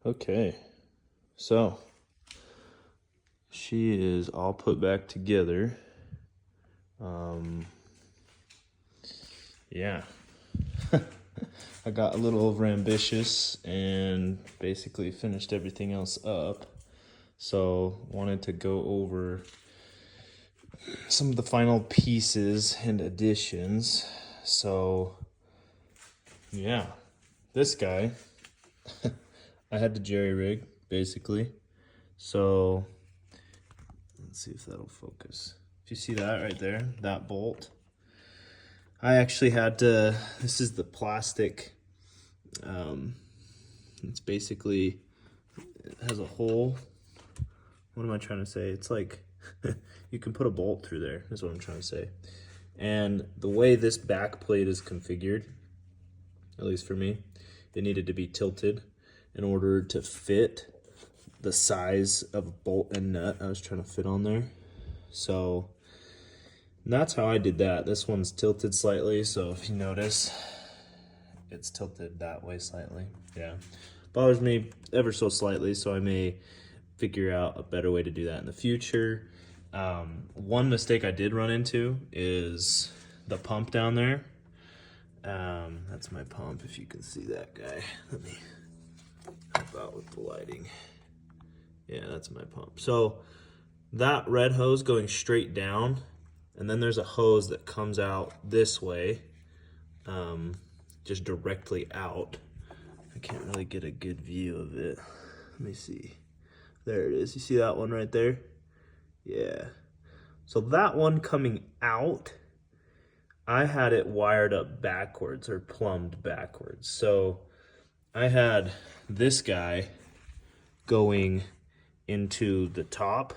Okay, so she is all put back together. Yeah, I got a little over ambitious and basically finished everything else up. So wanted to go over some of the final pieces and additions. So yeah, this guy, I had to jerry rig basically. So let's see if that'll focus. If you see that right there, that bolt, I actually had to, this is the plastic, it's basically, it has a hole. What am I trying to say? It's like, you can put a bolt through there, is what I'm trying to say. And the way this back plate is configured, at least for me, it needed to be tilted in order to fit the size of bolt and nut I was trying to fit on there. So that's how I did that. This one's tilted slightly, so if you notice, it's tilted that way slightly. Yeah, bothers me ever so slightly, so I may figure out a better way to do that in the future. One mistake I did run into is the pump down there. That's my pump, if you can see that guy. Let me help out with the lighting. Yeah, that's my pump. So that red hose going straight down, and then there's a hose that comes out this way, just directly out. I can't really get a good view of it. Let me see. There it is. You see that one right there? Yeah. So that one coming out, I had it wired up backwards or plumbed backwards. So I had this guy going into the top.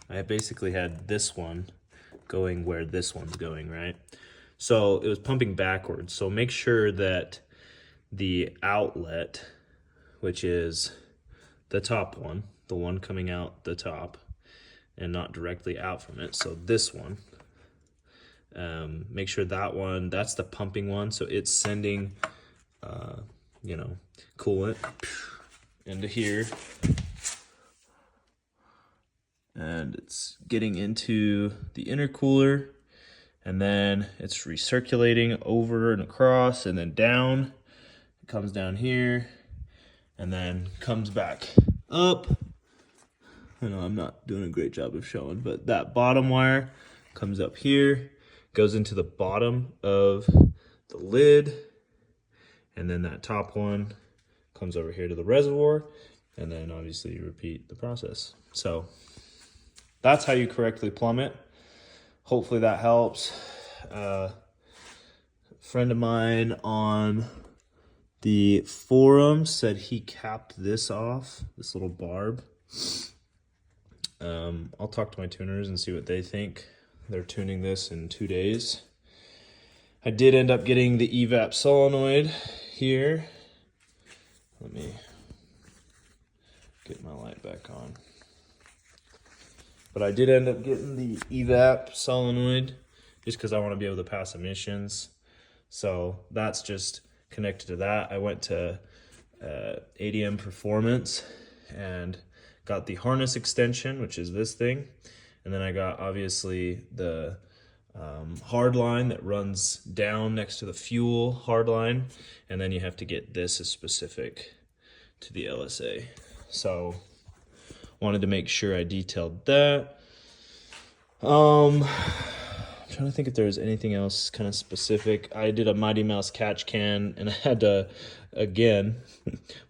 I basically had this one going where this one's going, right? So it was pumping backwards. So make sure that the outlet, which is the top one, the one coming out the top and not directly out from it. So this one, make sure that one, that's the pumping one. So it's sending, coolant into here. And it's getting into the intercooler, and then it's recirculating over and across and then down. It comes down here and then comes back up. I know I'm not doing a great job of showing, but that bottom wire comes up here, goes into the bottom of the lid, and then that top one comes over here to the reservoir, and then obviously you repeat the process. So that's how you correctly plumb it. Hopefully that helps. A friend of mine on the forum said he capped this off, this little barb. I'll talk to my tuners and see what they think. They're tuning this in 2 days. I did end up getting the evap solenoid here. Let me get my light back on. But I did end up getting the evap solenoid just because I want to be able to pass emissions. So that's just connected to that. I went to ADM Performance and got the harness extension, which is this thing. And then I got obviously the hard line that runs down next to the fuel hard line. And then you have to get this as specific to the LSA. So wanted to make sure I detailed that. I'm trying to think if there was anything else kind of specific. I did a Mighty Mouse catch can, and I had to, again,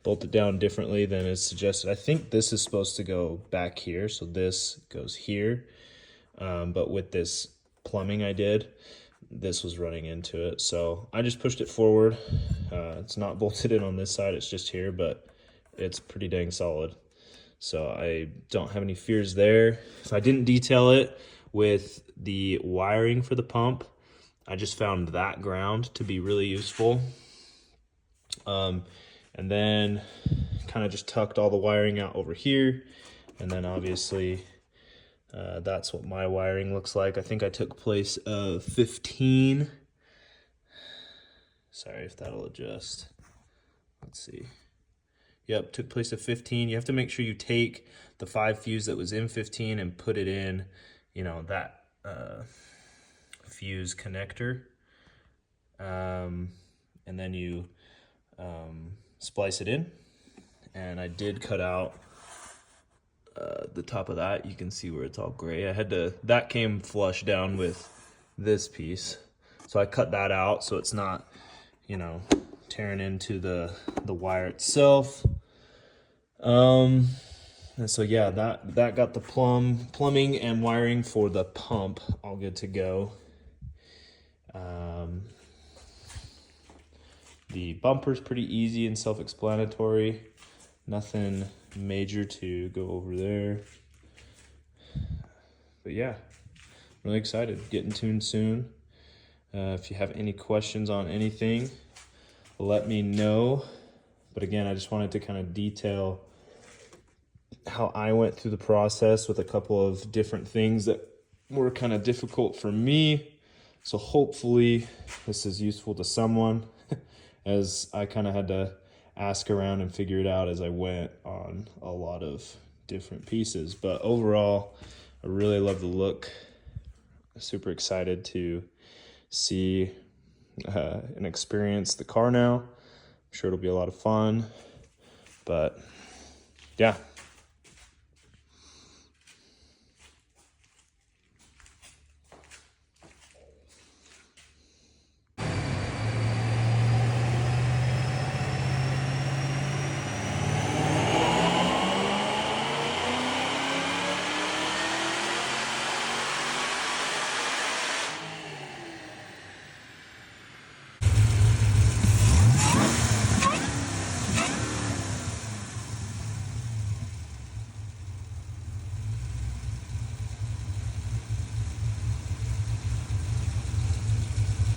bolt it down differently than is suggested. I think this is supposed to go back here, so this goes here. But with this plumbing I did, this was running into it. So I just pushed it forward. It's not bolted in on this side, it's just here, but it's pretty dang solid. So I don't have any fears there. If I didn't detail it with the wiring for the pump, I just found that ground to be really useful. And then kind of just tucked all the wiring out over here. And then obviously that's what my wiring looks like. I think I took place of 15. Sorry if that'll adjust. let's see. Yep, took place at 15. You have to make sure you take the 5 fuse that was in 15 and put it in, you know, that fuse connector. And then you splice it in. And I did cut out the top of that. You can see where it's all gray. I had to, that came flush down with this piece. So I cut that out so it's not, you know, tearing into the wire itself. And so yeah, that got the plumbing and wiring for the pump all good to go. The bumper's pretty easy and self-explanatory. Nothing major to go over there. But yeah, really excited. Getting tuned soon. If you have any questions on anything, let me know. But again, I just wanted to kind of detail how I went through the process with a couple of different things that were kind of difficult for me. So hopefully this is useful to someone, as I kind of had to ask around and figure it out as I went on a lot of different pieces. But overall, I really love the look. Super excited to see and experience the car now. I'm sure it'll be a lot of fun. But yeah,